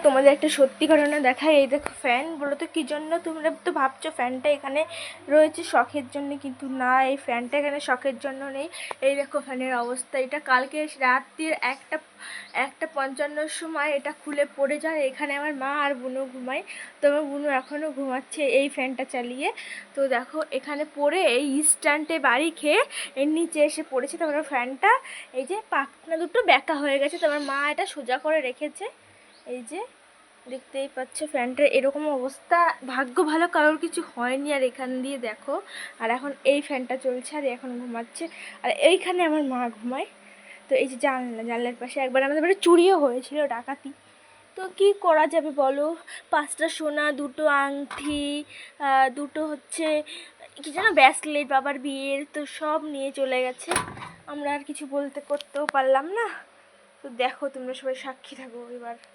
তোমাদের একটা সত্যি ঘটনা দেখাই। এই দেখো ফ্যান, বলো তো কী জন্য? তোমরা তো ভাবছো ফ্যানটা এখানে রয়েছে শখের জন্য, কিন্তু না, এই ফ্যানটা এখানে শখের জন্য নেই। এই দেখো ফ্যানের অবস্থা। এটা কালকে রাত্রির 1:55 সময় এটা খুলে পড়ে যায়। এখানে আমার মা আর বুনু ঘুমায়। তো আমার বুনু এখনও ঘুমাচ্ছে এই ফ্যানটা চালিয়ে। তো দেখো এখানে পড়ে এই স্ট্যান্ডে বাড়ি খেয়ে এর নিচে এসে পড়েছে। তারপরে ফ্যানটা এই যে পাখনা দুটো ব্যাকা হয়ে গেছে। তোমার মা এটা সোজা করে রেখেছে। এই যে দেখতেই পাচ্ছ ফ্যানটার এরকম অবস্থা। ভাগ্য ভালো কারোর কিছু হয়নি। আর এখান দিয়ে দেখো, আর এখন এই ফ্যানটা চলছে আর এখন ঘুমাচ্ছে। আর এইখানে আমার মা ঘুমায়। তো এই যে জানলার পাশে একবার আমাদের বাড়ি চুরিও হয়েছিল, ডাকাতি। তো কি করা যাবে বলো? 5টা সোনা, 2টো আংটি, দুটো হচ্ছে কি যেন ব্রেসলেট বাবার বিয়ের, তো সব নিয়ে চলে গেছে। আমরা আর কিছু করতেও পারলাম না। তো দেখো তোমরা সবাই সাক্ষী থাকো এবার।